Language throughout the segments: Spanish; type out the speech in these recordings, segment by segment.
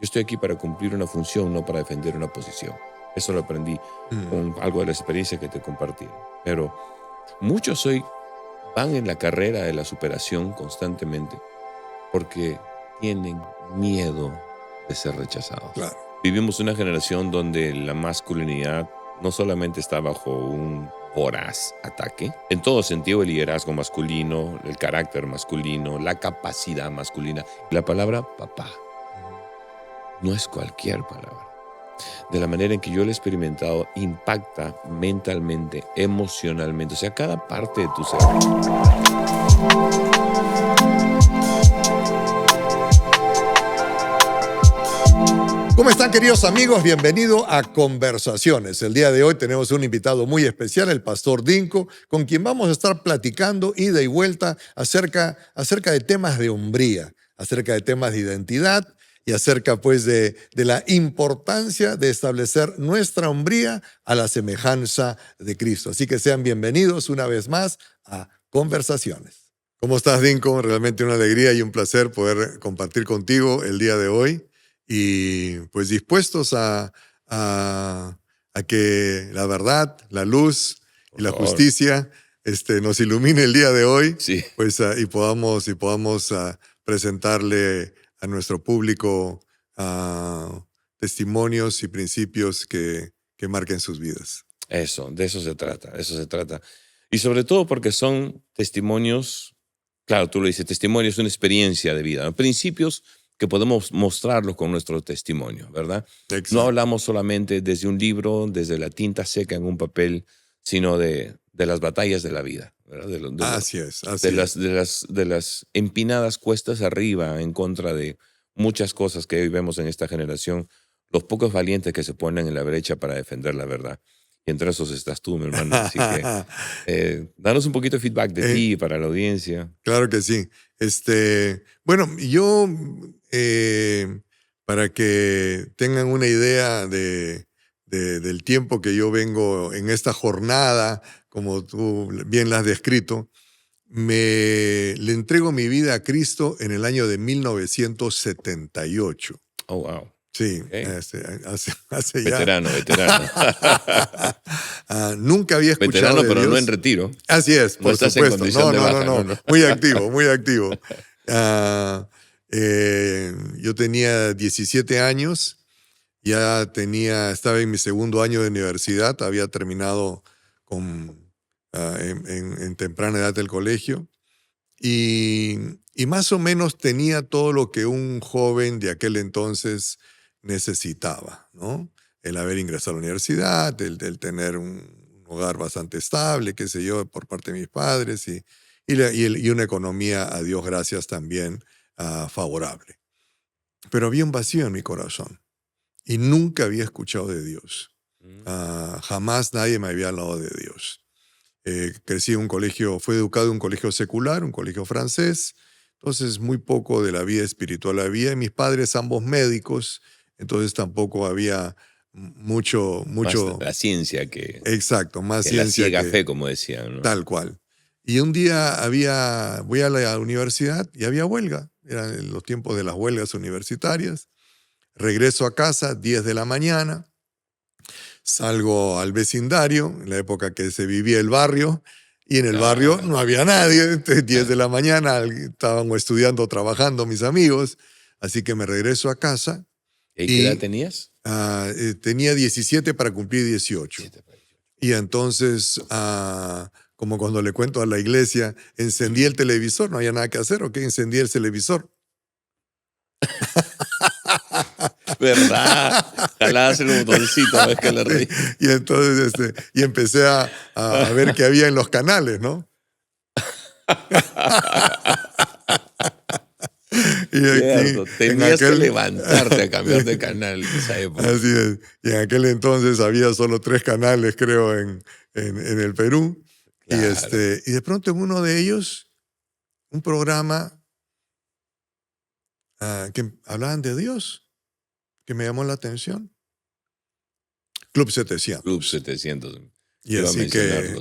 Yo estoy aquí para cumplir una función, no para defender una posición. Eso lo aprendí con algo de la experiencia que te compartí. Pero muchos hoy van en la carrera de la superación constantemente porque tienen miedo de ser rechazados. Claro. Vivimos una generación donde la masculinidad no solamente está bajo un voraz ataque, en todo sentido el liderazgo masculino, el carácter masculino, la capacidad masculina. La palabra papá no es cualquier palabra. De la manera en que yo lo he experimentado, impacta mentalmente, emocionalmente, o sea, cada parte de tu ser. ¿Cómo están, queridos amigos? Bienvenido a Conversaciones. El día de hoy tenemos un invitado muy especial, el pastor Dinko, con quien vamos a estar platicando ida y vuelta acerca de temas de hombría, acerca de temas de identidad y acerca pues de la importancia de establecer nuestra hombría a la semejanza de Cristo. Así que sean bienvenidos una vez más a Conversaciones. ¿Cómo estás, Dinko? Realmente una alegría y un placer poder compartir contigo el día de hoy. Y pues dispuestos a que la verdad, la luz y la justicia nos ilumine el día de hoy, Sí. pues, y podamos presentarle a nuestro público testimonios y principios que marquen sus vidas. De eso se trata. Y sobre todo porque son testimonios, claro, tú lo dices, testimonios, una experiencia de vida, ¿no? Principios que podemos mostrarlos con nuestro testimonio, ¿verdad? Exacto. No hablamos solamente desde un libro, desde la tinta seca en un papel, sino de las batallas de la vida, ¿verdad? De las empinadas cuestas arriba en contra de muchas cosas que hoy vemos en esta generación, los pocos valientes que se ponen en la brecha para defender la verdad. Y entre esos estás tú, mi hermano. Así que danos un poquito de feedback de ti para la audiencia. Claro que sí. Bueno, yo, para que tengan una idea del tiempo que yo vengo en esta jornada, como tú bien la has descrito, le entrego mi vida a Cristo en el año de 1978. Oh, wow. Sí, Okay. hace ya. Veterano. Nunca había escuchado Veterano, de pero Dios. no en retiro. Así es, por estás supuesto. En condición de baja, no. Muy activo. Yo tenía 17 años, estaba en mi segundo año de universidad, había terminado en temprana edad del colegio y más o menos tenía todo lo que un joven de aquel entonces necesitaba, ¿no? El haber ingresado a la universidad, el tener un hogar bastante estable, qué sé yo, por parte de mis padres y una economía, a Dios gracias, también favorable. Pero había un vacío en mi corazón y nunca había escuchado de Dios. Jamás nadie me había hablado de Dios. Crecí en un colegio, fui educado en un colegio secular, un colegio francés, entonces muy poco de la vida espiritual había. Y mis padres, ambos médicos, entonces tampoco había mucho más la ciencia que... Exacto, más que ciencia la ciega fe, como decían, ¿no? Tal cual. Y un día voy a la universidad y había huelga. Eran los tiempos de las huelgas universitarias. Regreso a casa, 10 de la mañana. Salgo al vecindario, en la época que se vivía el barrio, y en el barrio no había nadie. Entonces, 10 de la mañana estaban estudiando, trabajando mis amigos. Así que me regreso a casa. ¿Y qué edad tenías? Tenía 17 para cumplir 18. Y entonces, como cuando le cuento a la iglesia, encendí el televisor, no había nada que hacer, ¿ok? Encendí el televisor. ¿Verdad? Jalabas el botoncito, ves que le reí. Y entonces y empecé a ver qué había en los canales, ¿no? Cierto, tenías que levantarte a cambiar de canal en esa época. Así es. Y en aquel entonces había solo 3 canales, creo, en el Perú. Claro. Y de pronto en uno de ellos, un programa que hablaban de Dios, que me llamó la atención. Club 700. Club 700. Y así que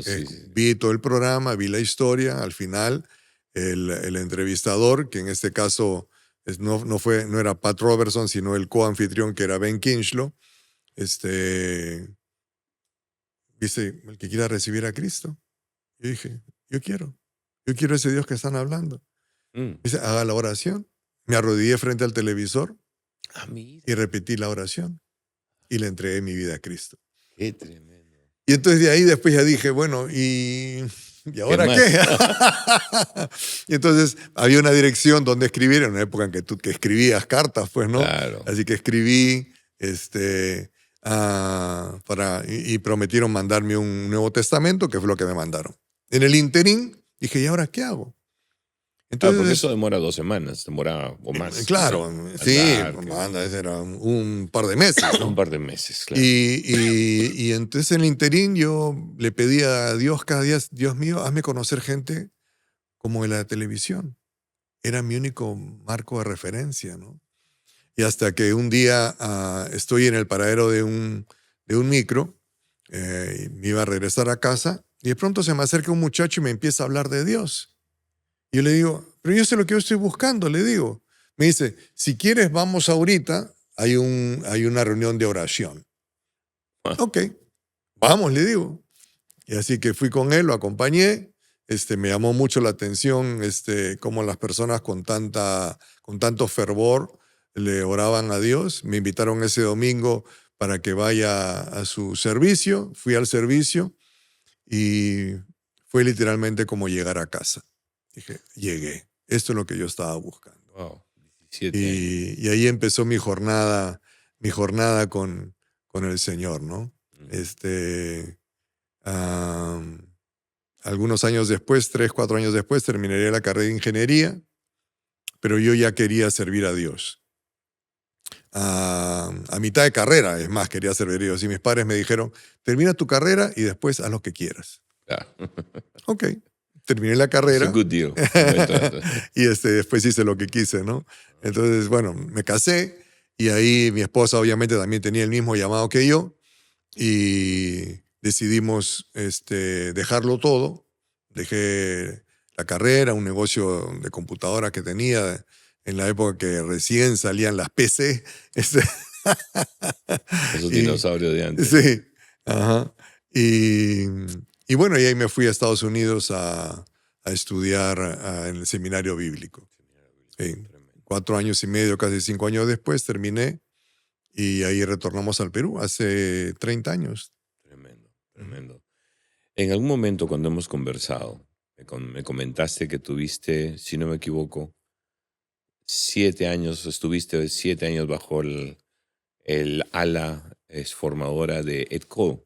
vi todo el programa, vi la historia. Al final, el entrevistador, que en este caso No era Pat Robertson, sino el coanfitrión que era Ben Kinchlow. Dice, el que quiera recibir a Cristo. Yo dije, yo quiero ese Dios que están hablando. Mm. Dice, haga la oración. Me arrodillé frente al televisor Ah, mira, y repetí la oración y le entregué mi vida a Cristo. qué tremendo. Y entonces de ahí después ya dije, bueno, ¿y ahora más? qué? Y entonces había una dirección donde escribir, en una época en que tú que escribías cartas, pues, ¿no? Claro. Así que escribí, y prometieron mandarme un Nuevo Testamento, que fue lo que me mandaron. En el interín dije, ¿y ahora qué hago? Porque Entonces, eso demora 2 semanas, demora o más. claro, no sé, sí, más largo. anda, ese era un par de meses, ¿no? Un par de meses, claro. Y entonces en el interín yo le pedí a Dios cada día, Dios mío, hazme conocer gente como en la televisión. Era mi único marco de referencia, ¿no? Y hasta que un día estoy en el paradero de un micro, y me iba a regresar a casa, y de pronto se me acerca un muchacho y me empieza a hablar de Dios. Y yo le digo, pero yo sé lo que yo estoy buscando, le digo. Me dice, si quieres vamos ahorita, hay una reunión de oración. Ah. Ok, vamos, le digo. Y así que fui con él, lo acompañé. Me llamó mucho la atención cómo las personas con tanto fervor le oraban a Dios. Me invitaron ese domingo para que vaya a su servicio. Fui al servicio y fue literalmente como llegar a casa. Dije, llegué. Esto es lo que yo estaba buscando. Wow, 17 años. Y ahí empezó mi jornada con el Señor, ¿no? Algunos años después, 3, 4 años después, terminaría la carrera de ingeniería, pero yo ya quería servir a Dios. A mitad de carrera, es más, quería servir a Dios. Y mis padres me dijeron, termina tu carrera y después haz lo que quieras. Claro. Ok, terminé la It's a carrera good deal. Un buen trato. y después hice lo que quise, ¿no? Entonces, bueno, me casé y ahí mi esposa obviamente también tenía el mismo llamado que yo y decidimos dejarlo todo. Dejé la carrera, un negocio de computadora que tenía en la época que recién salían las PC. Esos Y, dinosaurios de antes. sí, ajá. Y bueno, y ahí me fui a Estados Unidos a estudiar en el seminario bíblico. Sí. Tremendo. 4 años y medio, casi 5 años después terminé y ahí retornamos al Perú hace 30 años. Tremendo, tremendo. En algún momento cuando hemos conversado, me comentaste que tuviste, si no me equivoco, 7 años, estuviste 7 años bajo el ala formadora de Ed Cole,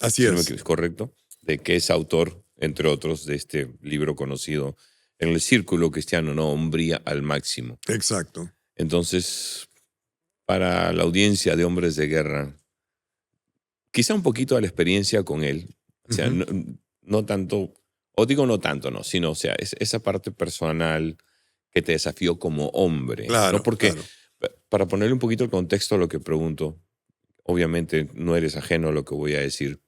Así si no me es. equivoco, ¿es correcto? De que es autor, entre otros, de este libro conocido en el círculo cristiano, ¿no? Hombría al máximo. Exacto. Entonces, para la audiencia de Hombres de Guerra, quizá un poquito de la experiencia con él, o sea, Ujú. no tanto, o digo no tanto, no, sino, o sea, esa parte personal que te desafió como hombre, Claro, ¿no? Porque, claro. para ponerle un poquito el contexto a lo que pregunto, obviamente no eres ajeno a lo que voy a decir.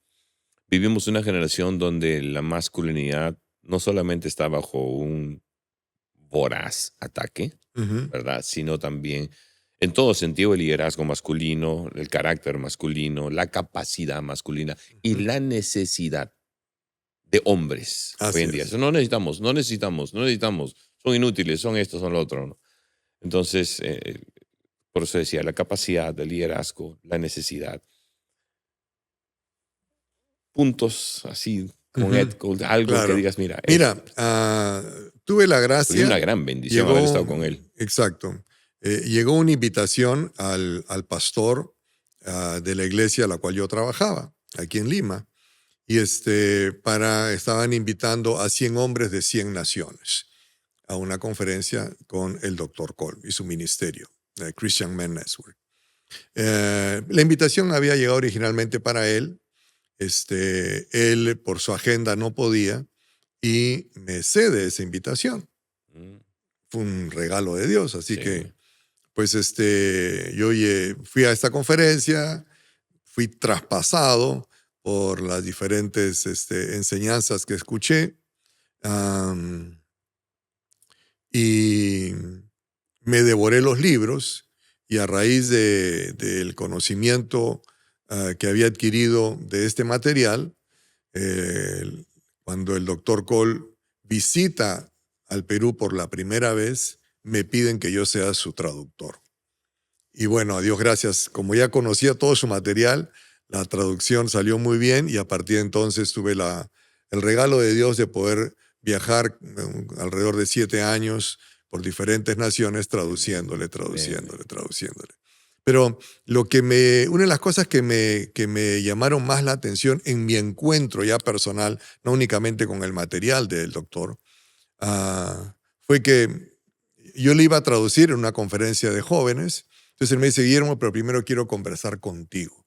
Vivimos una generación donde la masculinidad no solamente está bajo un voraz ataque, Ujú. ¿verdad? Sino también en todo sentido el liderazgo masculino, el carácter masculino, la capacidad masculina y Ujú. la necesidad de hombres hoy Así en día. es. Eso no necesitamos, son inútiles, son esto, son lo otro, ¿no? Entonces, por eso decía, la capacidad del liderazgo, la necesidad. Puntos así con Ed Ujú. Cole, algo que Claro. digas, mira, Mira, tuve la fue una gracia, gran bendición haber llegó, estado con él. exacto, llegó una invitación al pastor de la iglesia a la cual yo trabajaba, aquí en Lima, y estaban invitando a 100 hombres de 100 naciones a una conferencia con el doctor Kolb y su ministerio, Christian Men Network. La invitación había llegado originalmente para él. Él, por su agenda, no podía y me cede esa invitación. Mm, Fue un regalo de Dios, así sí. que, pues, yo fui a esta conferencia, fui traspasado por las diferentes enseñanzas que escuché. am, y me devoré los libros y a raíz del conocimiento que había adquirido de este material, eh, cuando el doctor Cole visita al Perú por la primera vez, me piden que yo sea su traductor. Y bueno, a Dios gracias, como ya conocía todo su material, la traducción salió muy bien y a partir de entonces tuve el regalo de Dios de poder viajar alrededor de 7 años por diferentes naciones traduciéndole. Pero una de las cosas que me llamaron más la atención en mi encuentro ya personal, no únicamente con el material del doctor, fue que yo le iba a traducir en una conferencia de jóvenes. Entonces él me dice, Guillermo, pero primero quiero conversar contigo.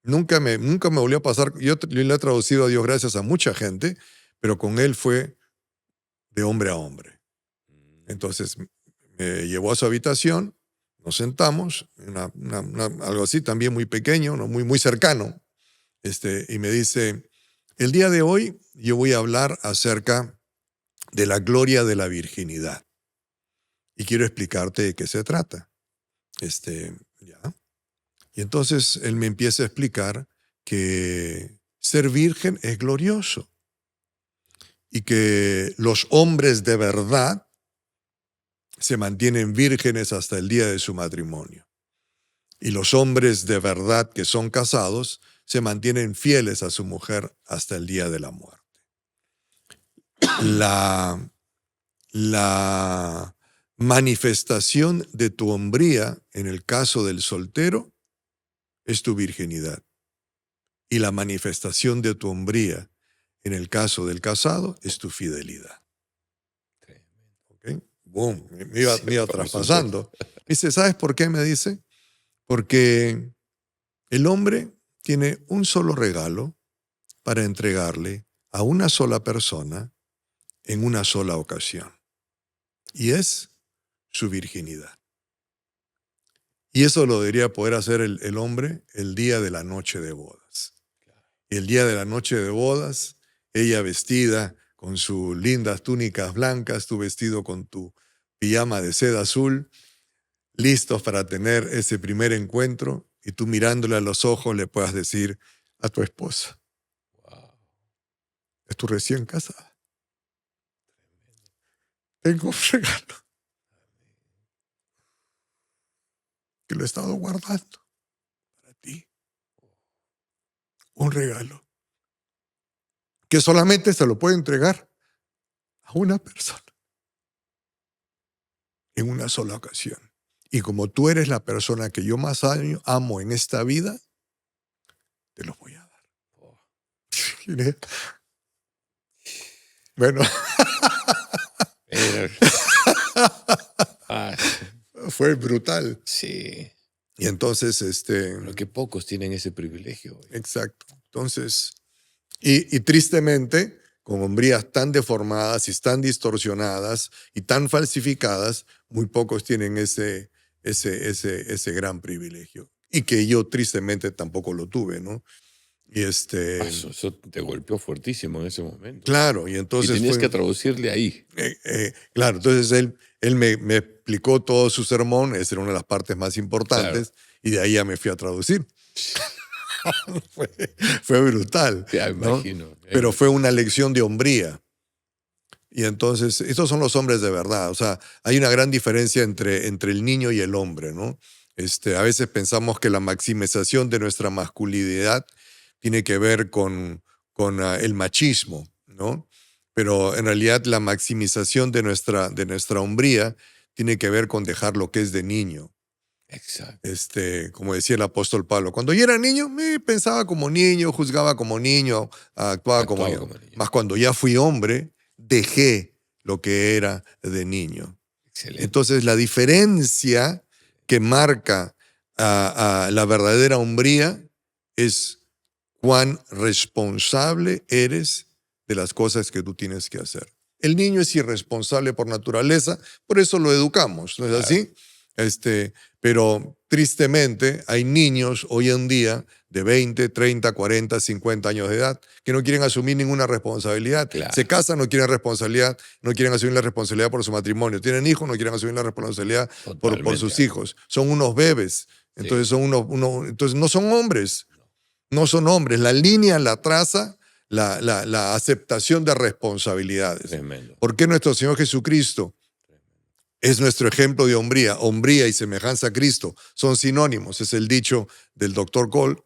Nunca me volvió a pasar. Yo le he traducido a Dios gracias a mucha gente, pero con él fue de hombre a hombre. Entonces me llevó a su habitación, nos sentamos, algo así también muy pequeño, ¿no? muy cercano, y me dice, el día de hoy yo voy a hablar acerca de la gloria de la virginidad y quiero explicarte de qué se trata. Ya. Y entonces él me empieza a explicar que ser virgen es glorioso y que los hombres de verdad se mantienen vírgenes hasta el día de su matrimonio. Y los hombres de verdad que son casados se mantienen fieles a su mujer hasta el día de la muerte. La manifestación de tu hombría en el caso del soltero es tu virginidad. Y la manifestación de tu hombría en el caso del casado es tu fidelidad. ¿Okay? Boom, me iba traspasando. Dice, ¿sabes por qué? Me dice, porque el hombre tiene un solo regalo para entregarle a una sola persona en una sola ocasión. Y es su virginidad. Y eso lo debería poder hacer el hombre el día de la noche de bodas. Y el día de la noche de bodas, ella vestida con sus lindas túnicas blancas, tú vestido con tu pijama de seda azul, listos para tener ese primer encuentro, y tú mirándole a los ojos le puedas decir a tu esposa, wow, es tu recién casada. Tengo un regalo que lo he estado guardando para ti. Un regalo que solamente se lo puede entregar a una persona en una sola ocasión. Y como tú eres la persona que yo más amo en esta vida, te lo voy a dar. Oh. Bueno. Fue brutal. Sí. Y entonces, Pero que pocos tienen ese privilegio. Exacto. Entonces, y tristemente, con hombrías tan deformadas y tan distorsionadas y tan falsificadas, muy pocos tienen ese gran privilegio. Y que yo tristemente tampoco lo tuve, ¿no? Y eso te golpeó fuertísimo en ese momento. Claro, y entonces... Y tenías que traducirle ahí. Claro, entonces él me explicó todo su sermón, esa era una de las partes más importantes, claro. Y de ahí ya me fui a traducir. fue brutal. Ya imagino. ¿No? Pero fue una lección de hombría. Y entonces, estos son los hombres de verdad. O sea, hay una gran diferencia entre el niño y el hombre, ¿no? A veces pensamos que la maximización de nuestra masculinidad tiene que ver con el machismo, ¿no? Pero en realidad la maximización de nuestra hombría tiene que ver con dejar lo que es de niño. Exacto. Como decía el apóstol Pablo, cuando yo era niño, me pensaba como niño, juzgaba como niño, actuaba como niño. Mas cuando ya fui hombre, dejé lo que era de niño. Excelente. Entonces la diferencia que marca a la verdadera hombría es cuán responsable eres de las cosas que tú tienes que hacer. El niño es irresponsable por naturaleza, por eso lo educamos, ¿no es así? Pero tristemente hay niños hoy en día de 20, 30, 40, 50 años de edad, que no quieren asumir ninguna responsabilidad. Claro. Se casan, no quieren responsabilidad, no quieren asumir la responsabilidad por su matrimonio. Tienen hijos, no quieren asumir la responsabilidad por sus Totalmente. hijos. Son unos bebés. Entonces, Sí. entonces no son hombres. No son hombres. La línea la traza la aceptación de responsabilidades. Tremendo. ¿Por qué nuestro Señor Jesucristo es nuestro ejemplo de hombría? Hombría y semejanza a Cristo son sinónimos, es el dicho del doctor Cole.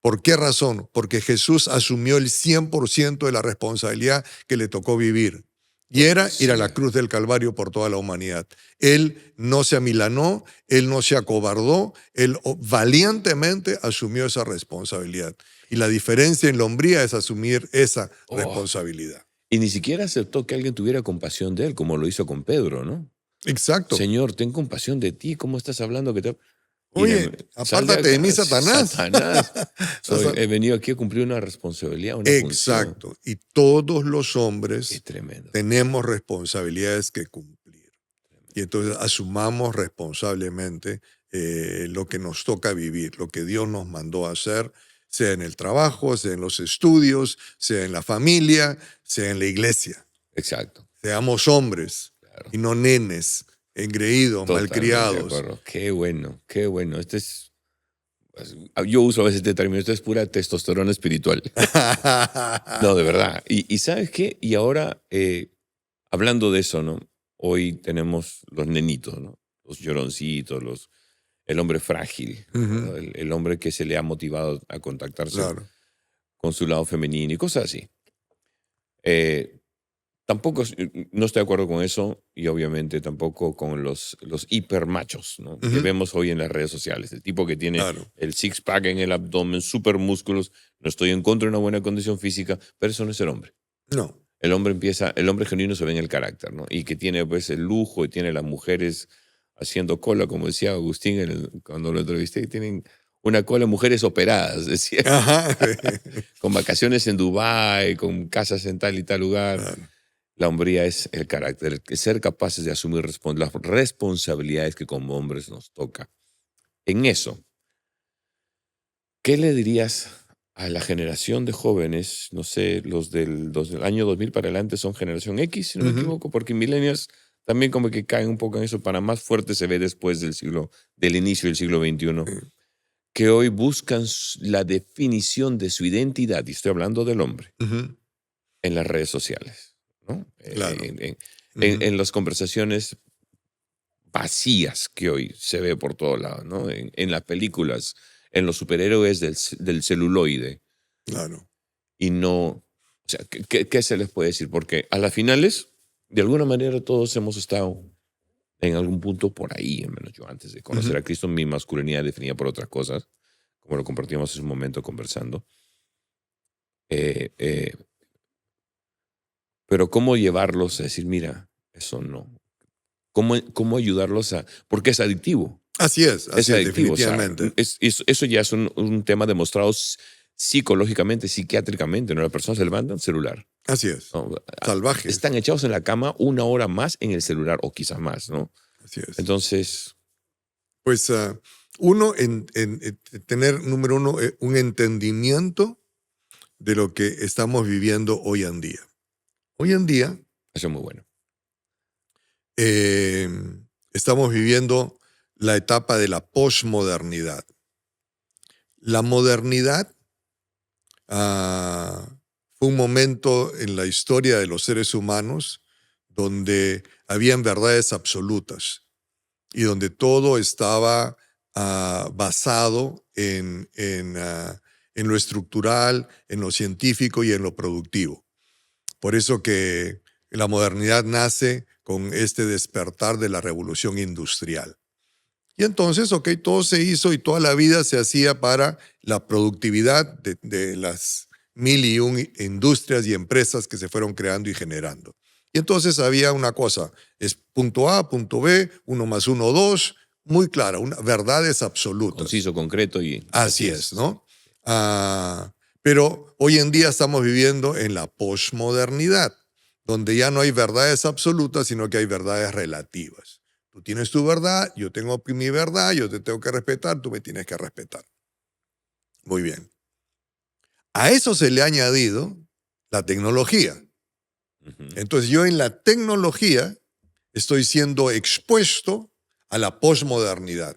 ¿Por qué razón? Porque Jesús asumió el 100% de la responsabilidad que le tocó vivir. Y era ir a la cruz del Calvario por toda la humanidad. Él no se amilanó, él no se acobardó, él valientemente asumió esa responsabilidad. Y la diferencia en la hombría es asumir esa responsabilidad. Y ni siquiera aceptó que alguien tuviera compasión de él, como lo hizo con Pedro, ¿no? Exacto. Señor, ten compasión de ti. ¿Cómo estás hablando que te... Oye, apártate de mí, Satanás. Satanás. He venido aquí a cumplir una responsabilidad, una función. Exacto. Y todos los Qué hombres tremendo. tenemos responsabilidades que cumplir. Y entonces asumamos responsablemente lo que nos toca vivir, lo que Dios nos mandó a hacer, sea en el trabajo, sea en los estudios, sea en la familia, sea en la iglesia. Exacto. Seamos hombres Claro. y no nenes, engreídos, Totalmente de malcriados. acuerdo. Qué bueno, qué bueno. Yo uso a veces este término, esto es pura testosterona espiritual. No, de verdad. Y ¿sabes qué? Y ahora, hablando de eso, ¿no? Hoy tenemos los nenitos, ¿no? Los lloroncitos, el hombre frágil, ¿no? Ujú. El hombre que se le ha motivado a contactarse Claro. con su lado femenino y cosas así. Tampoco, no estoy de acuerdo con eso y obviamente tampoco con los hipermachos, ¿no? Que Ujú. vemos hoy en las redes sociales. El tipo que tiene Claro. el six-pack en el abdomen, super músculos. No estoy en contra de una buena condición física, pero eso no es el hombre. No. El hombre genuino se ve en el carácter, ¿no? Y que tiene pues el lujo y tiene las mujeres haciendo cola, como decía Agustín cuando lo entrevisté, tienen una cola de mujeres operadas, decía, Ajá. con vacaciones en Dubái, con casas en tal y tal lugar. Claro. La hombría es el carácter, el ser capaces de asumir las responsabilidades que como hombres nos toca. En eso, ¿qué le dirías a la generación de jóvenes? No sé, los del año 2000 para adelante son generación X, si no me Ujú. equivoco, porque millennials también como que caen un poco en eso. Para más fuerte se ve después del inicio del siglo XXI, Sí. que hoy buscan la definición de su identidad, y estoy hablando del hombre, Ujú. en las redes sociales, ¿no? Claro. En las conversaciones vacías que hoy se ve por todos lados, ¿no? En las películas, en los superhéroes del celuloide. Claro. Y no, o sea, ¿qué se les puede decir? Porque a las finales, de alguna manera, todos hemos estado en algún punto por ahí, al menos yo antes de conocer Ujú. a Cristo, mi masculinidad definida por otras cosas, como lo compartíamos en un momento conversando. Eh, eh, pero ¿cómo llevarlos a decir, mira, eso no? ¿Cómo ayudarlos a...? Porque es adictivo. Así es, Es adictivo. O sea, definitivamente. eso ya es un tema demostrado psicológicamente, psiquiátricamente, ¿no? La persona se levanta en celular, Así es. ¿no? Salvajes. Están echados en la cama 1 hora más en el celular, o quizás más, ¿no? Así es. Entonces, Pues uno, tener, número uno, un entendimiento de lo que estamos viviendo hoy en día. Hoy en día eso es muy bueno. eh, estamos viviendo la etapa de la posmodernidad. La modernidad fue un momento en la historia de los seres humanos donde habían verdades absolutas y donde todo estaba basado en lo estructural, en lo científico y en lo productivo. Por eso que la modernidad nace con este despertar de la revolución industrial. Y entonces, todo se hizo y toda la vida se hacía para la productividad de las 1001 industrias y empresas que se fueron creando y generando. Y entonces había una cosa, es punto A, punto B, 1 más 1, 2, muy clara, verdades absolutas. Conciso, concreto y... Así es, ¿no? Pero hoy en día estamos viviendo en la posmodernidad, donde ya no hay verdades absolutas, sino que hay verdades relativas. Tú tienes tu verdad, yo tengo mi verdad, yo te tengo que respetar, tú me tienes que respetar. Muy bien. A eso se le ha añadido la tecnología. Ujú. Entonces yo en la tecnología estoy siendo expuesto a la posmodernidad.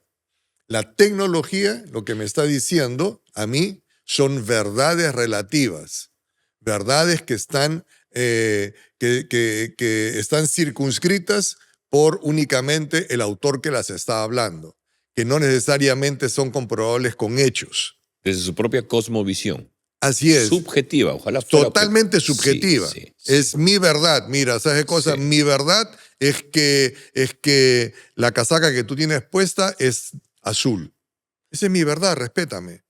La tecnología, lo que me está diciendo a mí, son verdades relativas, verdades que están, que están circunscritas por únicamente el autor que las está hablando, que no necesariamente son comprobables con hechos. Desde su propia cosmovisión. Así es, Subjetiva, ojalá fuera totalmente Sí, subjetiva. sí, sí. Es mi verdad. Mira, ¿sabes qué cosa? Sí. Mi verdad es que la casaca que tú tienes puesta es azul. Esa es mi verdad, respétame.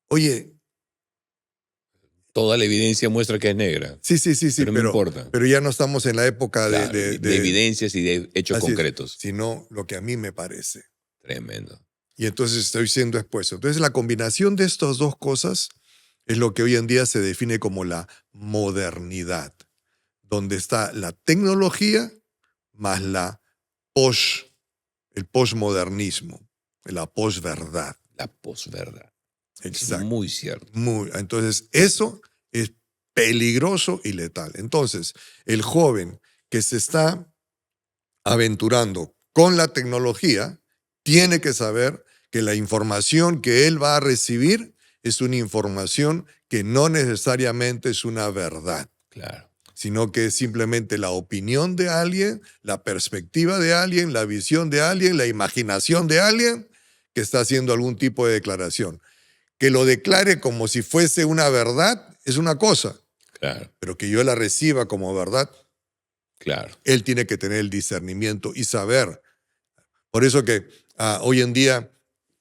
Oye, Toda la evidencia muestra que es negra, sí, pero no me importa. pero ya no estamos en la época Claro, de evidencias y de hechos así es, concretos. sino lo que a mí me parece. Tremendo. Y entonces estoy siendo expuesto. Entonces la combinación de estas dos cosas es lo que hoy en día se define como la modernidad, donde está la tecnología más el posmodernismo, la posverdad. La posverdad. Es Exacto. muy cierto. Entonces, eso es peligroso y letal. Entonces, el joven que se está aventurando con la tecnología tiene que saber que la información que él va a recibir es una información que no necesariamente es una verdad, Claro. sino que es simplemente la opinión de alguien, la perspectiva de alguien, la visión de alguien, la imaginación de alguien que está haciendo algún tipo de declaración. Que lo declare como si fuese una verdad es una cosa, Claro. pero que yo la reciba como verdad, Claro. él tiene que tener el discernimiento y saber. Por eso que hoy en día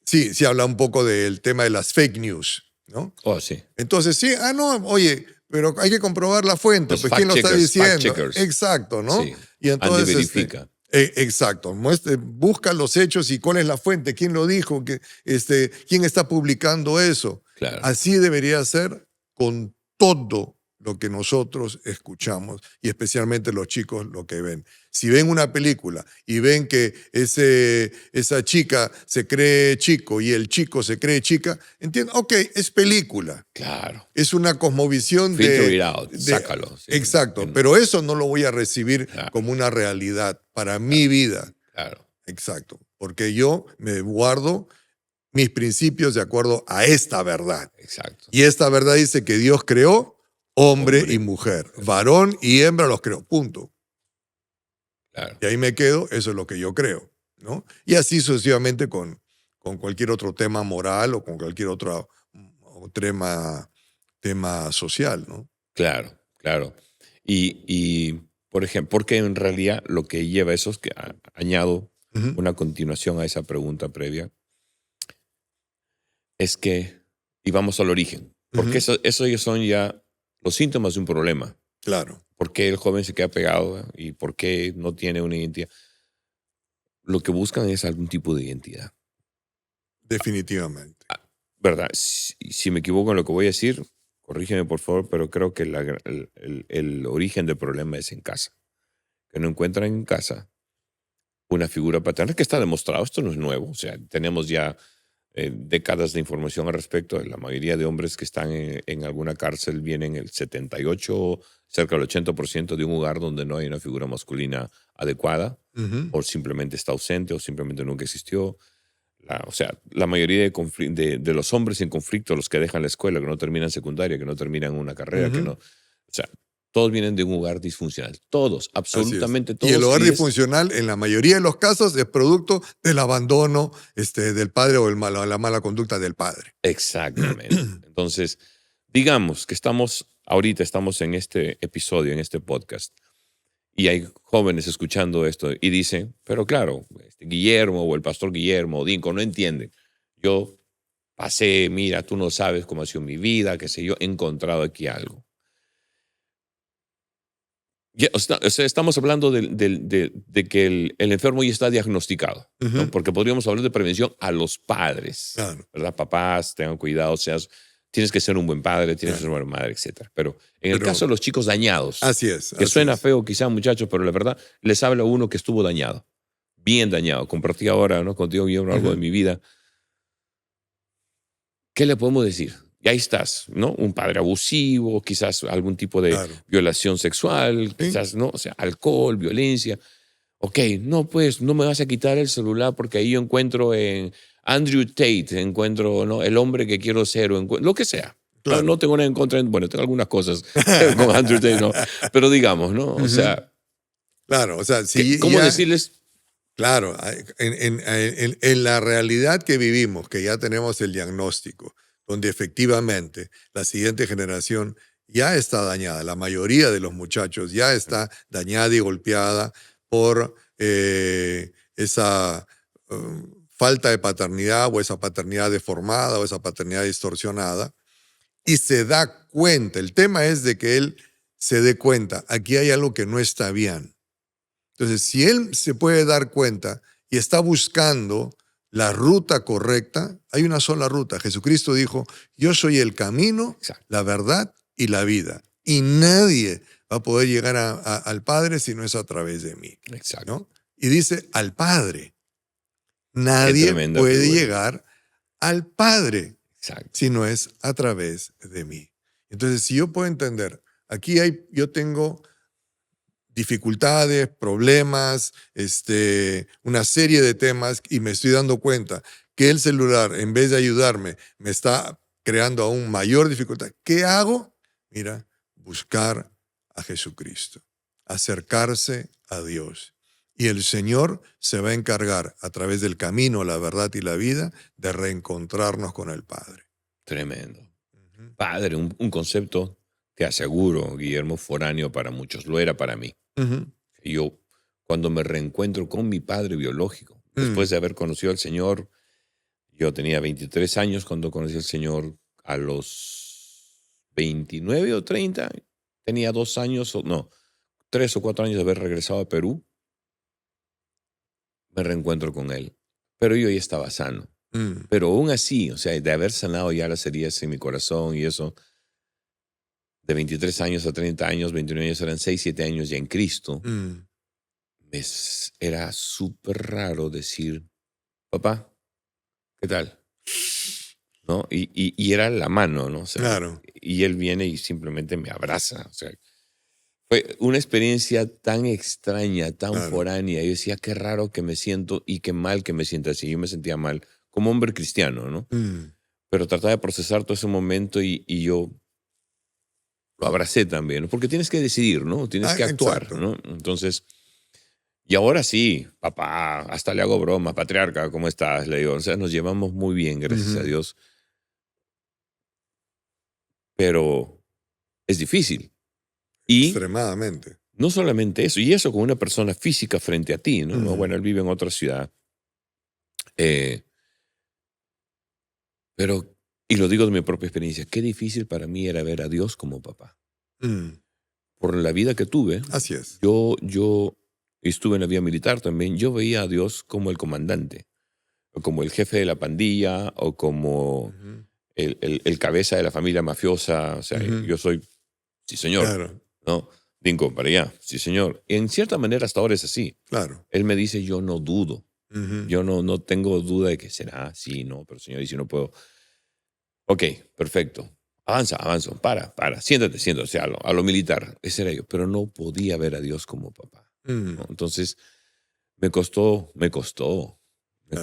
sí se habla un poco del tema de las fake news, ¿no? Oh, sí. Entonces sí, no, oye, pero hay que comprobar la fuente, Los pues ¿quién lo está fact diciendo? checkers. Exacto, ¿no? Sí. Y Ande entonces, verifica. exacto, busca los hechos y cuál es la fuente, quién lo dijo, quién está publicando eso. Claro. Así debería ser con todo lo que nosotros escuchamos y especialmente los chicos lo que ven. Si ven una película y ven que esa chica se cree chico y el chico se cree chica, entienden, ok, es película. Claro. Es una cosmovisión Filter it out, sácalo. Sí. Exacto, pero eso no lo voy a recibir Claro. como una realidad para mi vida. Claro. Exacto, porque yo me guardo mis principios de acuerdo a esta verdad. Exacto. Y esta verdad dice que Dios creó hombre y mujer, varón y hembra los creó, punto. Claro. Y ahí me quedo, eso es lo que yo creo, ¿no? Y así sucesivamente con cualquier otro tema moral o con cualquier otro tema social, ¿no? Claro, claro. Y, por ejemplo, porque en realidad lo que lleva eso es que añado Ujú. una continuación a esa pregunta previa, es que, y vamos al origen, porque Ujú. eso ya son ya los síntomas de un problema. Claro, ¿Por qué el joven se queda pegado y por qué no tiene una identidad? Lo que buscan es algún tipo de identidad, definitivamente. ¿verdad? Si me equivoco en lo que voy a decir, corrígeme por favor, pero creo que el origen del problema es en casa. Que no encuentran en casa una figura paterna, que está demostrado, esto no es nuevo, o sea, tenemos ya décadas de información al respecto. La mayoría de hombres que están en alguna cárcel vienen el 78, cerca del 80% de un hogar donde no hay una figura masculina adecuada, Ujú. o simplemente está ausente, o simplemente nunca existió. O sea, la mayoría de los hombres en conflicto, los que dejan la escuela, que no terminan secundaria, que no terminan una carrera, que Ujú. no... O sea, todos vienen de un hogar disfuncional. Todos, Así es. absolutamente Y el todos. hogar disfuncional, en la mayoría de los casos, es producto del abandono del padre o la mala conducta del padre. Exactamente. Entonces, digamos que ahorita estamos en este episodio, en este podcast, y hay jóvenes escuchando esto y dicen, pero claro, Guillermo o el pastor Guillermo o Dinko no entienden. Yo pasé, mira, tú no sabes cómo ha sido mi vida, qué sé yo, he encontrado aquí algo. O sea, estamos hablando de que el enfermo ya está diagnosticado, ¿no? Ujú. Porque podríamos hablar de prevención a los padres, Claro. ¿verdad? Papás, tengan cuidado, tienes que ser un buen padre, tienes que ser una buena madre, etc. Pero en el caso de los chicos dañados, Así es. que así suena es. feo quizá, muchachos, pero la verdad, les habla uno que estuvo dañado, bien dañado. Compartí ahora, ¿no? Contigo, Guillermo, algo de Ujú. mi vida. ¿qué le podemos decir? Y ahí estás, ¿no? Un padre abusivo, quizás algún tipo de Claro. violación sexual, Sí. quizás, ¿no? O sea, alcohol, violencia. Ok, no, pues no me vas a quitar el celular porque ahí yo encuentro en Andrew Tate, encuentro, ¿no? El hombre que quiero ser, o lo que sea. No, Claro. no tengo nada en contra, bueno, tengo algunas cosas con Andrew Tate, ¿no? Pero digamos, ¿no? O Ujú. sea, Claro, o sea, si ¿cómo ya, decirles? claro, en la realidad que vivimos, que ya tenemos el diagnóstico, donde efectivamente la siguiente generación ya está dañada, la mayoría de los muchachos ya está dañada y golpeada por esa falta de paternidad o esa paternidad deformada o esa paternidad distorsionada, y se da cuenta, el tema es de que él se dé cuenta, aquí hay algo que no está bien. Entonces, si él se puede dar cuenta y está buscando la ruta correcta, hay una sola ruta. Jesucristo dijo, yo soy el camino, Exacto, la verdad y la vida. Y nadie va a poder llegar al Padre si no es a través de mí, exacto. ¿no? Y dice, al Padre. Qué Nadie tremenda puede figura. llegar al Padre Exacto. si no es a través de mí. Entonces, si yo puedo entender, yo tengo dificultades, problemas, una serie de temas y me estoy dando cuenta que el celular, en vez de ayudarme, me está creando aún mayor dificultad. ¿Qué hago? Mira, buscar a Jesucristo, acercarse a Dios. Y el Señor se va a encargar, a través del camino, la verdad y la vida, de reencontrarnos con el Padre. Tremendo. Ujú, Padre, un concepto que aseguro, Guillermo, foráneo para muchos. Lo era para mí. ujú, Yo, cuando me reencuentro con mi padre biológico, después mm, de haber conocido al Señor, yo tenía 23 años cuando conocí al Señor. A los 29 o 30, tenía 2 años, no, 3 o 4 años de haber regresado a Perú, me reencuentro con él. Pero yo ya estaba sano. mm, Pero aún así, o sea, de haber sanado ya las heridas en mi corazón y eso, de 23 años a 30 años, 29 años eran 6 7 años ya en Cristo, mm. era súper raro decir, papá, ¿qué tal? ¿No? Y era la mano, ¿no? O sea, Claro, y él viene y simplemente me abraza. O sea, fue una experiencia tan extraña, tan claro. foránea. Yo decía, qué raro que me siento y qué mal que me sienta así. Yo me sentía mal como hombre cristiano, ¿no? Mm. Pero trataba de procesar todo ese momento y yo lo abracé también, ¿no? Porque tienes que decidir, ¿no? Tienes Ah, que actuar, exacto. ¿no? Entonces, y ahora sí, papá, hasta le hago broma, patriarca, ¿cómo estás? Le digo, o sea, nos llevamos muy bien, gracias a Ujú. Dios, pero es difícil. Y Extremadamente. no solamente eso, y eso con una persona física frente a ti, ¿no? No, Mm, bueno, él vive en otra ciudad, eh, pero, y lo digo de mi propia experiencia, qué difícil para mí era ver a Dios como papá. mm. Por la vida que tuve, Así es. yo estuve en la vida militar también, yo veía a Dios como el comandante, o como el jefe de la pandilla, o como Ujú, el cabeza de la familia mafiosa. O sea, ujú. yo soy, sí señor, Claro, ¿no? Dinko, para allá, sí señor. En cierta manera hasta ahora es así. claro. Él me dice, yo no dudo, Ujú, yo no tengo duda de que será, sí, no, pero señor, y si no puedo. Ok, perfecto. Avanza, avanza, siéntate, siéntate, o sea, a lo militar, ese era yo, pero no podía ver a Dios como papá, ¿no? mm, Entonces, me claro.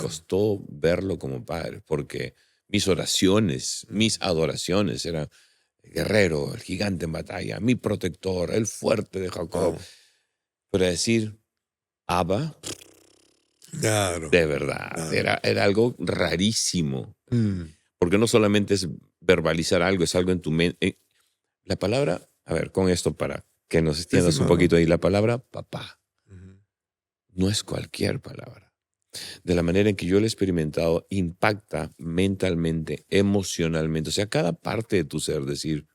costó verlo como padre, porque mis oraciones, mis Mm, adoraciones eran el guerrero, el gigante en batalla, mi protector, el fuerte de Jacob. wow. Pero decir, Abba, Claro, de verdad, claro. era algo rarísimo, Mm, porque no solamente es verbalizar algo, es algo en tu mente. La palabra, a ver, con esto para que nos sí, sí, extiendas un no, no. poquito ahí, la palabra papá Ujú, no es cualquier palabra. De la manera en que yo lo he experimentado, impacta mentalmente, emocionalmente, o sea, cada parte de tu ser, decir,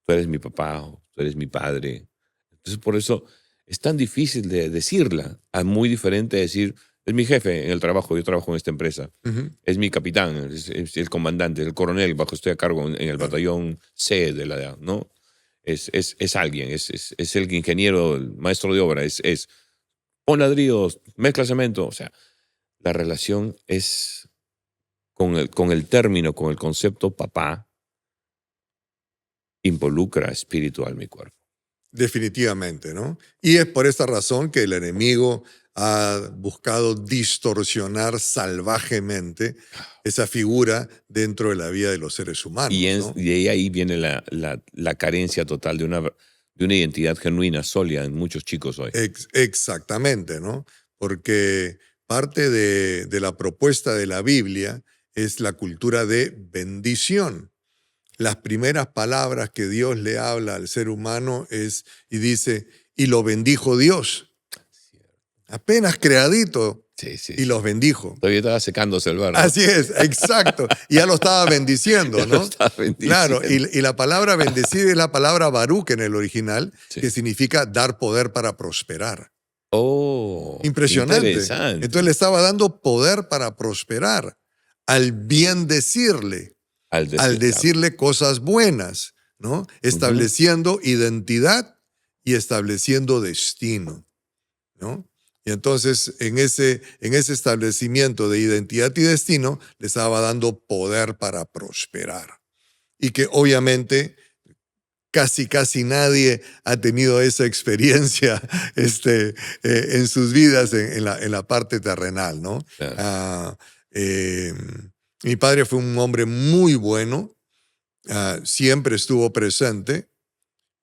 tú eres mi papá, o tú eres mi padre. Entonces, por eso es tan difícil de decirla, a muy diferente de decir, es mi jefe en el trabajo, yo trabajo en esta empresa, ujú, es mi capitán, es el comandante, el coronel, bajo estoy a cargo en el claro. batallón C de la, ¿no? Es alguien, es el ingeniero, el maestro de obra, pon ladrillos, mezcla cemento, o sea, la relación es con el término, con el concepto papá, involucra espíritu, alma y cuerpo. Definitivamente, ¿no? Y es por esta razón que el enemigo ha buscado distorsionar salvajemente esa figura dentro de la vida de los seres humanos, ¿no? Y ahí viene la carencia total de una identidad genuina, sólida en muchos chicos hoy. Exactamente, ¿no? Porque parte de la propuesta de la Biblia es la cultura de bendición. Las primeras palabras que Dios le habla al ser humano es, y dice, y lo bendijo Dios. Apenas creadito, Sí, sí, y los bendijo. Todavía estaba secándose el barro. Así es, exacto. Y ya lo estaba bendiciendo, Ya ¿no? lo estaba bendiciendo. Claro, y la palabra bendecir es la palabra Baruch en el original, Sí. que significa dar poder para prosperar. Oh, Impresionante. interesante. Entonces le estaba dando poder para prosperar al bien decirle, al decirle cosas buenas, ¿no? Estableciendo identidad y estableciendo destino, ¿no? Y entonces en ese establecimiento de identidad y destino le estaba dando poder para prosperar. Y que obviamente casi nadie ha tenido esa experiencia en sus vidas en la parte terrenal, ¿no? Claro. Mi padre fue un hombre muy bueno, siempre estuvo presente,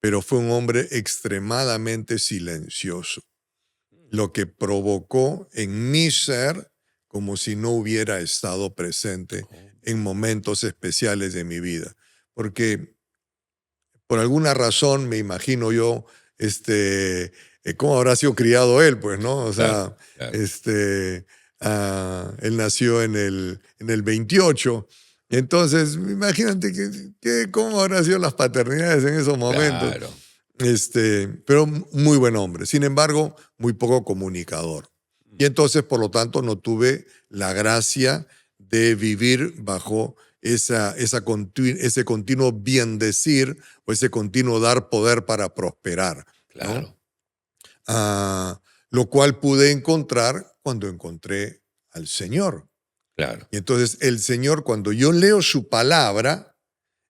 pero fue un hombre extremadamente silencioso, lo que provocó en mi ser como si no hubiera estado presente en momentos especiales de mi vida. Porque por alguna razón, me imagino yo, cómo habrá sido criado él, pues, ¿no? O sea, claro. Él nació en el 28. Entonces, imagínate cómo habrán sido las paternidades en esos momentos. Claro. Pero muy buen hombre. Sin embargo, muy poco comunicador. Y entonces, por lo tanto, no tuve la gracia de vivir bajo ese continuo bien decir o ese continuo dar poder para prosperar, ¿no? Claro. Lo cual pude encontrar cuando encontré al Señor. Claro. Y entonces el Señor, cuando yo leo su palabra,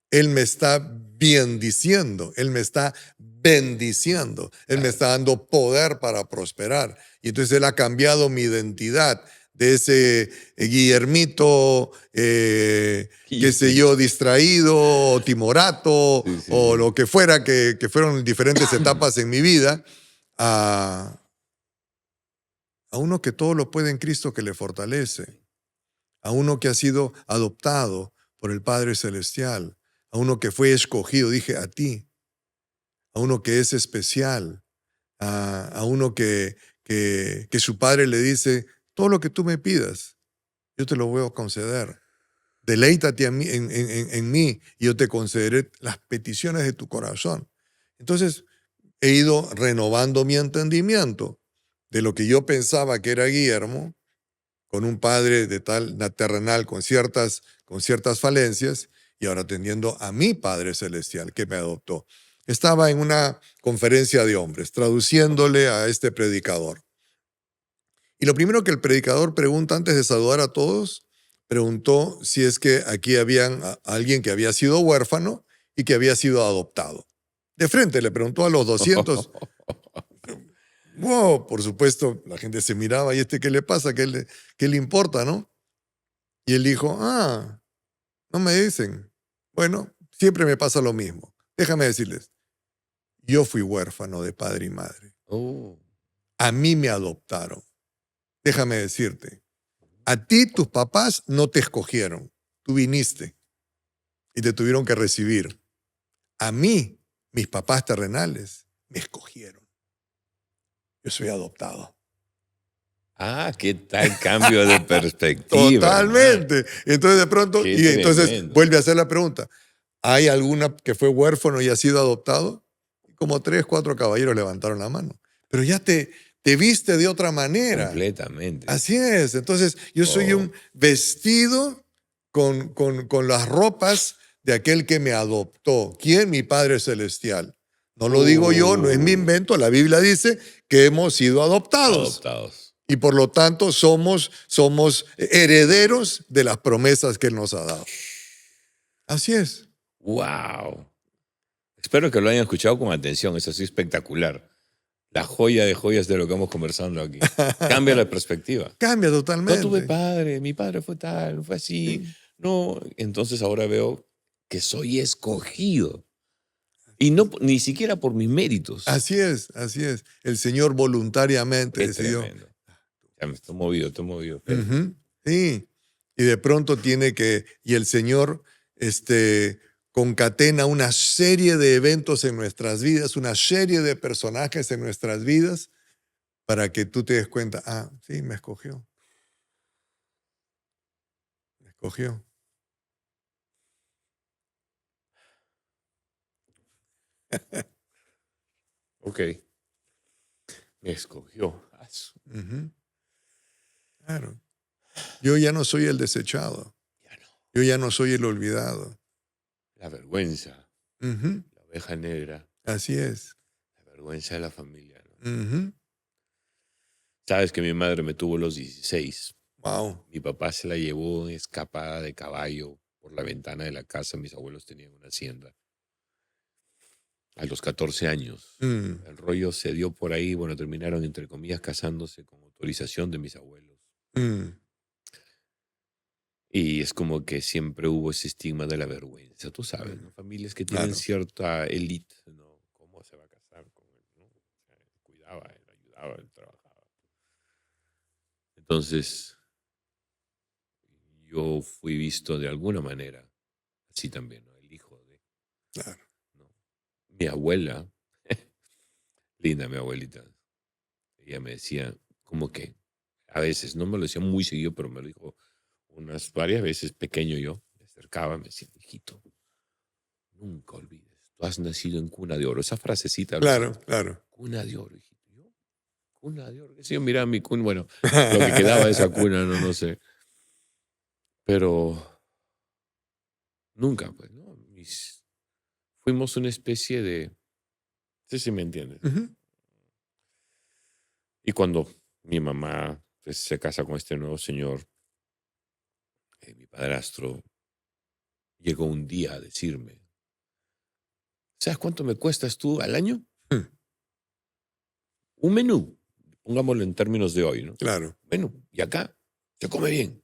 Él me está bendiciendo, Él me está bendiciendo, Él me está dando poder para prosperar. Y entonces Él ha cambiado mi identidad de ese Guillermito, qué sé yo, distraído, o timorato, o lo que fuera, que fueron diferentes etapas en mi vida, a uno que todo lo puede en Cristo que le fortalece, a uno que ha sido adoptado por el Padre Celestial, a uno que fue escogido, dije a ti, a uno que es especial, a uno que su Padre le dice, todo lo que tú me pidas, yo te lo voy a conceder. Deleítate en mí y yo te concederé las peticiones de tu corazón. Entonces, he ido renovando mi entendimiento de lo que yo pensaba que era Guillermo, con un padre de tal terrenal con ciertas falencias, y ahora atendiendo a mi Padre Celestial que me adoptó. Estaba en una conferencia de hombres, traduciéndole a este predicador. Y lo primero que el predicador pregunta antes de saludar a todos, preguntó si es que aquí habían alguien que había sido huérfano y que había sido adoptado. De frente le preguntó a los 200. Wow, por supuesto, la gente se miraba, ¿y qué le pasa? ¿Qué le importa, no? Y él dijo, no me dicen. Bueno, siempre me pasa lo mismo. Déjame decirles, yo fui huérfano de padre y madre. A mí me adoptaron. Déjame decirte, a ti tus papás no te escogieron, tú viniste y te tuvieron que recibir. A mí, mis papás terrenales, me escogieron. Yo soy adoptado. Qué tal cambio de perspectiva. Totalmente. Entonces de pronto, entonces tremendo. vuelve a hacer la pregunta, ¿hay alguna que fue huérfano y ha sido adoptado? Como 3, 4 caballeros levantaron la mano. Pero ya te viste de otra manera. Completamente. Así es. Entonces yo soy un vestido con las ropas de aquel que me adoptó. ¿Quién? Mi Padre Celestial. No lo digo yo, no es mi invento. La Biblia dice que hemos sido adoptados. Y por lo tanto somos herederos de las promesas que Él nos ha dado. Así es. ¡Wow! Espero que lo hayan escuchado con atención. Es así espectacular. La joya de joyas de lo que hemos conversado aquí. Cambia la perspectiva. Cambia No totalmente. tuve padre, mi padre fue tal, fue así. No, entonces ahora veo que soy escogido. Y no, ni siquiera por mis méritos. Así es, así es. El Señor voluntariamente Qué decidió. tremendo. Ya me estoy movido. Ujú, sí. Y de pronto y el Señor concatena una serie de eventos en nuestras vidas, una serie de personajes en nuestras vidas, para que tú te des cuenta, sí, me escogió. Me escogió. Ok. Me escogió. Ujú, claro. Yo ya no soy el desechado. Ya no. Yo ya no soy el olvidado. La vergüenza. Ujú, La oveja negra. así es. La vergüenza de la familia. ¿No? Ujú, Sabes que mi madre me tuvo a los 16. wow. Mi papá se la llevó en escapada de caballo por la ventana de la casa. Mis abuelos tenían una hacienda. A los 14 años. Mm, El rollo se dio por ahí. Bueno, terminaron, entre comillas, casándose con autorización de mis abuelos. mm, Y es como que siempre hubo ese estigma de la vergüenza. Tú sabes, ¿no? Familias que tienen claro. cierta élite, ¿no? ¿Cómo se va a casar con él? ¿No? O sea, él cuidaba, él ayudaba, él trabajaba. Entonces, yo fui visto de alguna manera, así también, ¿no? El hijo de, Claro. ¿no? Mi abuela, linda mi abuelita, ella me decía, como que, a veces, no me lo decía muy seguido, pero me lo dijo unas varias veces, pequeño yo, me acercaba, me decía, hijito, nunca olvides, tú has nacido en cuna de oro. Esa frasecita, Claro, claro. cuna de oro, hijito. Yo, cuna de oro. Si yo miraba mi cuna, bueno, lo que quedaba de esa cuna, no sé. Pero nunca, pues, ¿no? Fuimos una especie de, no sé si me entiendes. Ujú, Y cuando mi mamá pues, se casa con este nuevo señor, mi padrastro llegó un día a decirme, ¿sabes cuánto me cuestas tú al año? mm, Un menú, pongámoslo en términos de hoy, ¿no? claro. Menú, y acá se come bien.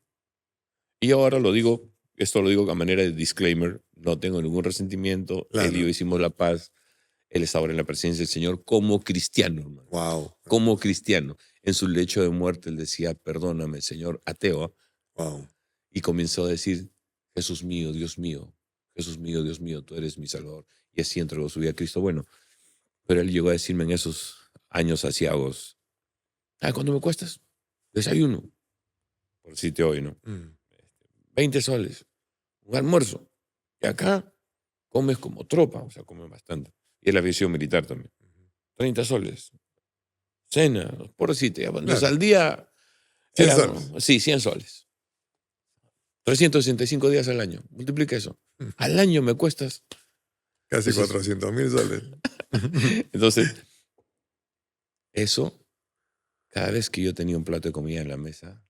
Y ahora lo digo, esto lo digo a manera de disclaimer, no tengo ningún resentimiento, él y yo Claro. hicimos la paz, él está ahora en la presencia del Señor como cristiano, hermano, Wow. como cristiano. En su lecho de muerte él decía, perdóname, Señor, ateo, Wow. y comenzó a decir, Jesús mío, Dios mío, Jesús mío, Dios mío, tú eres mi Salvador. Y así entregó su vida a Cristo. Bueno, pero él llegó a decirme en esos años aciagos, ¿cuánto me cuestas? Desayuno, por decirte hoy, ¿no? Mm, 20 soles, un almuerzo. Y acá comes como tropa, o sea, comes bastante. Y es la visión militar también. 30 soles. Cena, por decirte, entonces claro. al día 100 eran, soles. sí, 100 soles. 365 días al año. Multiplica eso. Ujú, Al año me cuestas. casi Entonces, 400,000 soles. entonces, eso, cada vez que yo tenía un plato de comida en la mesa,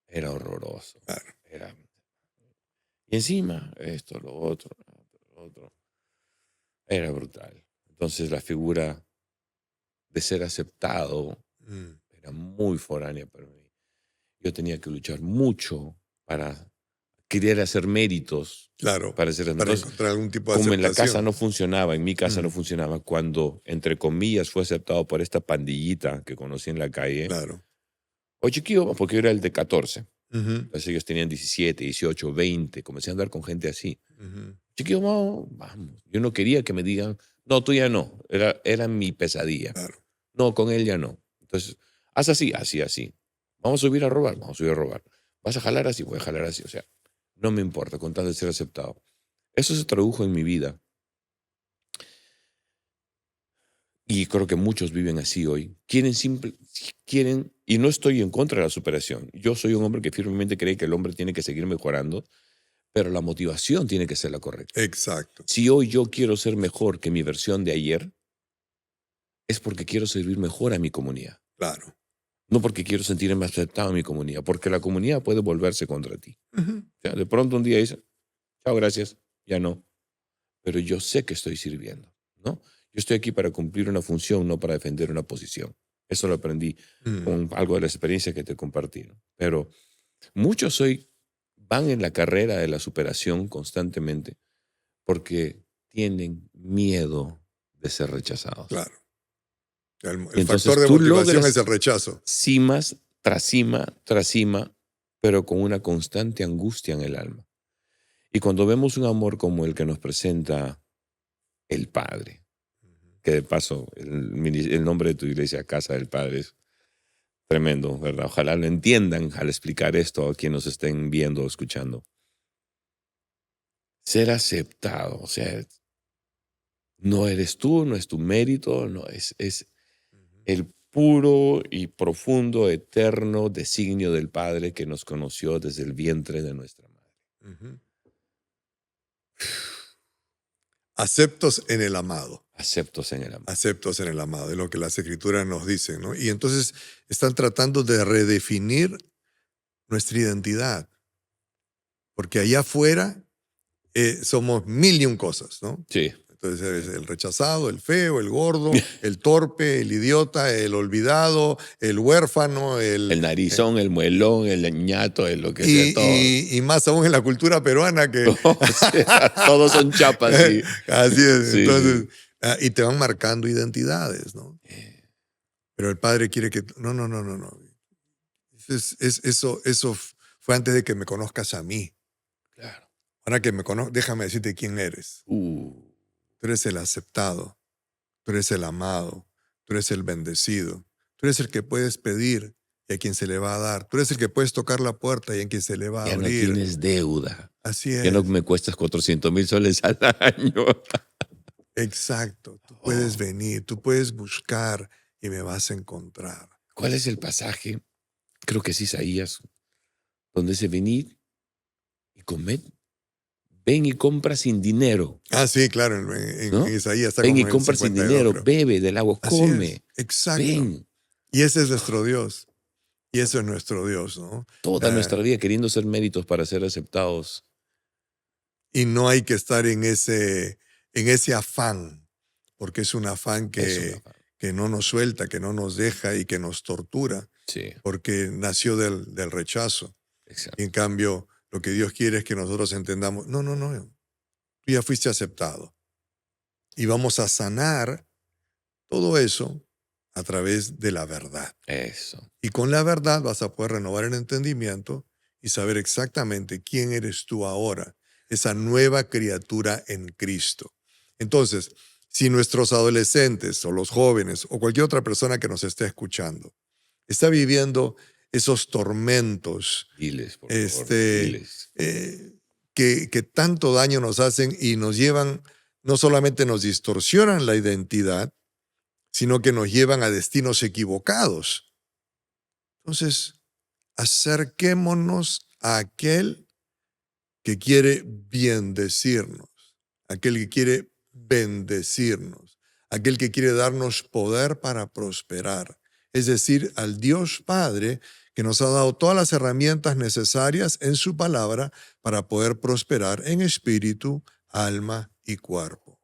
era horroroso. Claro. Era, y encima, esto, lo otro, lo otro. Era brutal. Entonces la figura de ser aceptado Mm, era muy foránea para mí. Yo tenía que luchar mucho para querer hacer méritos claro. para ser. Para Entonces, encontrar algún tipo de como en la casa aceptación. no funcionaba, en mi casa no Mm, funcionaba, cuando, entre comillas, fue aceptado por esta pandillita que conocí en la calle, claro. o chiquillo, porque yo era el de 14. Ujú, Entonces ellos tenían 17, 18, 20. Comencé a andar con gente así. ujú, Chiquillo, vamos. Yo no quería que me digan, no, tú ya no. Era mi pesadilla. claro. No, con él ya no. Entonces, haz así, así, así. Vamos a subir a robar, vamos a subir a robar. Vas a jalar así, voy a jalar así. O sea, no me importa, con tal de ser aceptado. Eso se tradujo en mi vida. Y creo que muchos viven así hoy. Quieren, y no estoy en contra de la superación. Yo soy un hombre que firmemente cree que el hombre tiene que seguir mejorando, pero la motivación tiene que ser la correcta. Exacto. Si hoy yo quiero ser mejor que mi versión de ayer, es porque quiero servir mejor a mi comunidad. Claro. No porque quiero sentirme aceptado en mi comunidad, porque la comunidad puede volverse contra ti. Ujú. O sea, de pronto un día dice, chao, gracias, ya no. Pero yo sé que estoy sirviendo, ¿no? Yo estoy aquí para cumplir una función, no para defender una posición. Eso lo aprendí Mm. con algo de la experiencia que te compartí, ¿no? Pero muchos hoy van en la carrera de la superación constantemente porque tienen miedo de ser rechazados. Claro. Y El factor entonces de tú motivación es logras el rechazo. cimas tras cima, pero con una constante angustia en el alma. Y cuando vemos un amor como el que nos presenta el Padre, que de paso el nombre de tu iglesia, Casa del Padre, es tremendo, ¿verdad? Ojalá lo entiendan al explicar esto a quienes nos estén viendo o escuchando. Ser aceptado, o sea, no eres tú, no es tu mérito, no es el puro y profundo, eterno designio del Padre que nos conoció desde el vientre de nuestra madre. Ujú. Aceptos en el amado. Aceptos en el amor. Aceptos en el amado, es lo que las escrituras nos dicen, ¿no? Y entonces están tratando de redefinir nuestra identidad, porque allá afuera somos mil y un cosas, ¿no? Sí. Entonces eres el rechazado, el feo, el gordo, el torpe, el idiota, el olvidado, el huérfano, El narizón, el muelón, el ñato, el lo que sea, todo. y más aún en la cultura peruana que O sea, todos son chapas, sí. así es. Sí, Entonces, sí. y te van marcando identidades, ¿no? Pero el padre quiere que no, no, no, no, no. Eso fue antes de que me conozcas a mí. Claro. Ahora que me conozco, déjame decirte quién eres. Tú eres el aceptado, tú eres el amado, tú eres el bendecido, tú eres el que puedes pedir y a quien se le va a dar. Tú eres el que puedes tocar la puerta y a quien se le va a Ya no abrir. tienes deuda. Así Ya no es. me cuestas 400,000 soles al año. Exacto. Tú puedes Oh, venir, tú puedes buscar y me vas a encontrar. ¿cuál es el pasaje? Creo que es Isaías, donde dice, venid y comed. Ven y compra sin dinero, Ah, sí, claro, ¿no? en Isaías está Ven y como en el compra sin 52, dinero, creo. bebe del agua, Así es, come, exacto. ven. Y ese es nuestro Dios. Y eso es nuestro Dios, ¿no? Toda nuestra vida queriendo ser méritos para ser aceptados. Y no hay que estar en ese afán, porque es un afán Es una que no nos suelta, que no nos deja y que nos tortura, Sí, porque nació del rechazo. Y exacto. en cambio, lo que Dios quiere es que nosotros entendamos, no, no, no, tú ya fuiste aceptado. Y vamos a sanar todo eso a través de la verdad. Eso. Y con la verdad vas a poder renovar el entendimiento y saber exactamente quién eres tú ahora, esa nueva criatura en Cristo. Entonces, si nuestros adolescentes o los jóvenes o cualquier otra persona que nos esté escuchando está viviendo esos tormentos Diles, por favor, este, diles. que tanto daño nos hacen y nos llevan, no solamente nos distorsionan la identidad, sino que nos llevan a destinos equivocados. Entonces, acerquémonos a aquel que quiere bendecirnos, aquel que quiere bendecirnos, aquel que quiere darnos poder para prosperar. Es decir, al Dios Padre que nos ha dado todas las herramientas necesarias en su palabra para poder prosperar en espíritu, alma y cuerpo.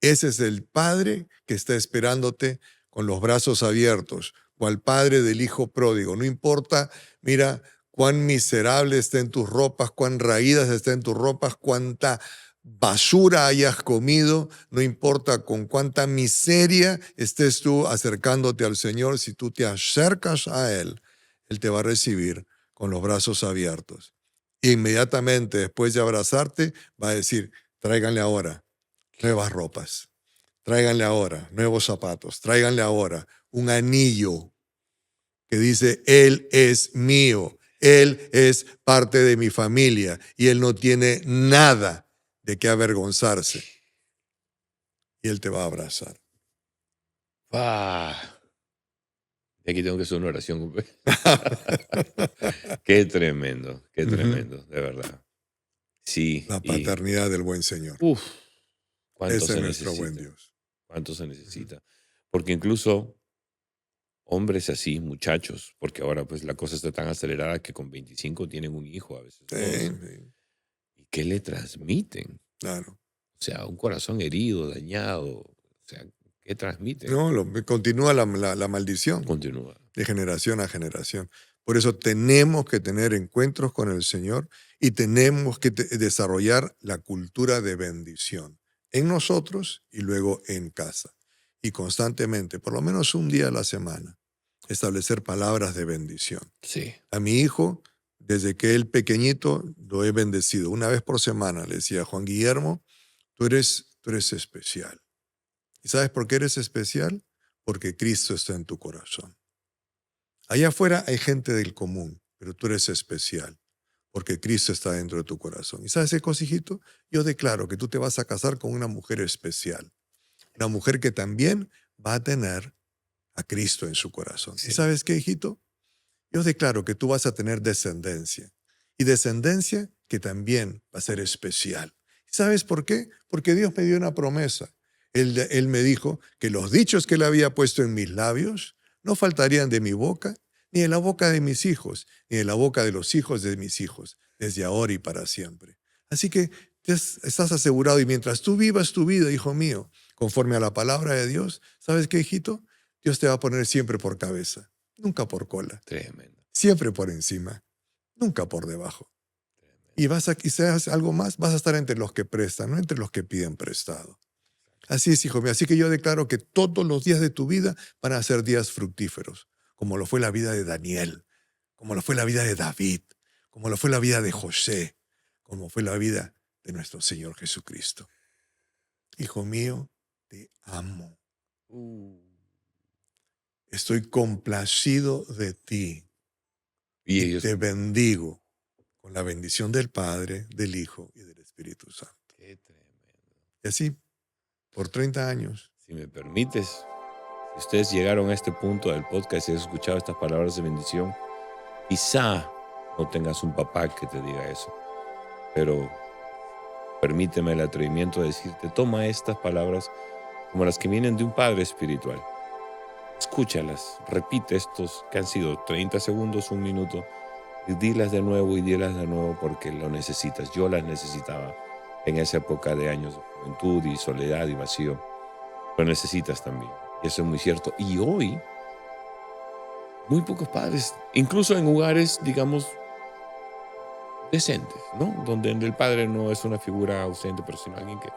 Ese es el Padre que está esperándote con los brazos abiertos, o al Padre del Hijo pródigo. No importa, mira, cuán miserable estén tus ropas, cuán raídas estén tus ropas, cuánta basura hayas comido, no importa con cuánta miseria estés tú acercándote al Señor, si tú te acercas a Él, Él te va a recibir con los brazos abiertos. Inmediatamente después de abrazarte, va a decir, tráiganle ahora nuevas ropas. Tráiganle ahora nuevos zapatos. Tráiganle ahora un anillo que dice, Él es mío. Él es parte de mi familia y Él no tiene nada de qué avergonzarse. Y Él te va a abrazar. Ah, aquí tengo que hacer una oración. compa. Qué tremendo, de verdad. Sí, La y paternidad del buen Señor. cuánto Ese se es nuestro buen necesita, Dios. cuánto se necesita. Porque incluso hombres así, muchachos, porque ahora pues la cosa está tan acelerada que con 25 tienen un hijo a veces. Sí, ¿Y qué le transmiten? claro. O sea, un corazón herido, dañado. O sea, ¿qué transmiten? No, continúa la maldición Continúa. de generación a generación. Por eso tenemos que tener encuentros con el Señor y tenemos que desarrollar la cultura de bendición en nosotros y luego en casa. Y constantemente, por lo menos un día a la semana, establecer palabras de bendición. Sí. A mi hijo, desde que él pequeñito, lo he bendecido. Una vez por semana le decía: Juan Guillermo, tú eres especial. ¿Y sabes por qué eres especial? Porque Cristo está en tu corazón. Allá afuera hay gente del común, pero tú eres especial, porque Cristo está dentro de tu corazón. ¿Y sabes qué, hijito? Yo declaro que tú te vas a casar con una mujer especial, una mujer que también va a tener a Cristo en su corazón. Sí. ¿Y sabes qué, hijito? Yo declaro que tú vas a tener descendencia, y descendencia que también va a ser especial. ¿Sabes por qué? Porque Dios me dio una promesa. Él me dijo que los dichos que Él había puesto en mis labios no faltarían de mi boca, ni de la boca de mis hijos, ni de la boca de los hijos de mis hijos, desde ahora y para siempre. Así que estás asegurado, y mientras tú vivas tu vida, hijo mío, conforme a la palabra de Dios, ¿sabes qué, hijito? Dios te va a poner siempre por cabeza, nunca por cola. Tremendo. Siempre por encima, nunca por debajo. Y seas algo más, vas a estar entre los que prestan, no entre los que piden prestado. Así es, hijo mío. Así que yo declaro que todos los días de tu vida van a ser días fructíferos, como lo fue la vida de Daniel, como lo fue la vida de David, como lo fue la vida de José, como fue la vida de nuestro Señor Jesucristo. Hijo mío, te amo. Estoy complacido de ti. Y te bendigo con la bendición del Padre, del Hijo y del Espíritu Santo. Qué tremendo. Y así, por 30 años. Si me permites, si ustedes llegaron a este punto del podcast y has escuchado estas palabras de bendición, quizá no tengas un papá que te diga eso, pero permíteme el atrevimiento de decirte: toma estas palabras como las que vienen de un padre espiritual. Escúchalas, repite estos que han sido 30 segundos, un minuto, y dilas de nuevo porque lo necesitas. Yo las necesitaba en esa época de años de juventud y soledad y vacío. Lo necesitas también. Y eso es muy cierto. Y hoy, muy pocos padres, incluso en hogares, digamos, decentes, ¿no? Donde el padre no es una figura ausente, pero sino alguien que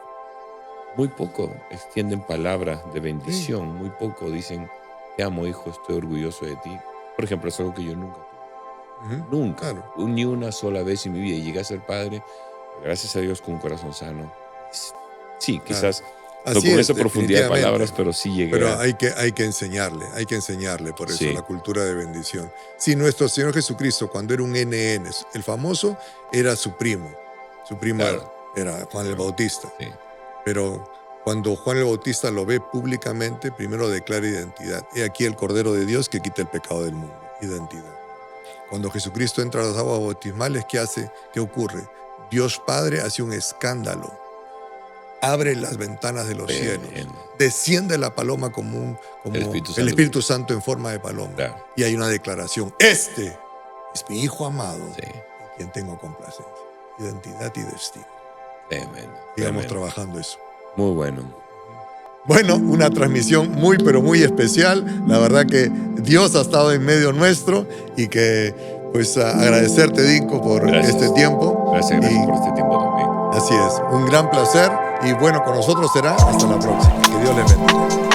muy poco extienden palabras de bendición. Muy poco dicen: te amo, hijo, estoy orgulloso de ti. Por ejemplo, es algo que yo nunca tuve. Nunca. Claro. Ni una sola vez en mi vida. Y llegué a ser padre, gracias a Dios, con un corazón sano. Sí, quizás no con esa profundidad de palabras, pero sí llegué. Pero hay que enseñarle por eso, la cultura de bendición. Sí, nuestro Señor Jesucristo, cuando era un NN, el famoso era su primo. Su primo era Juan el Bautista. Sí. Pero cuando Juan el Bautista lo ve públicamente, primero declara identidad. He aquí el Cordero de Dios que quita el pecado del mundo. Identidad. Cuando Jesucristo entra a las aguas bautismales, ¿qué hace? ¿Qué ocurre? Dios Padre hace un escándalo. Abre las ventanas de los cielos. Desciende la paloma como el Espíritu Santo en forma de paloma. Claro. Y hay una declaración: este es mi Hijo amado, en quien tengo complacencia. Identidad y destino. Sigamos trabajando eso. Muy bueno. Bueno, una transmisión muy, pero muy especial. La verdad que Dios ha estado en medio nuestro y que, pues, agradecerte, Dinko, por este tiempo. Gracias por este tiempo también. Así es, un gran placer y bueno, con nosotros será hasta la próxima. Que Dios les bendiga.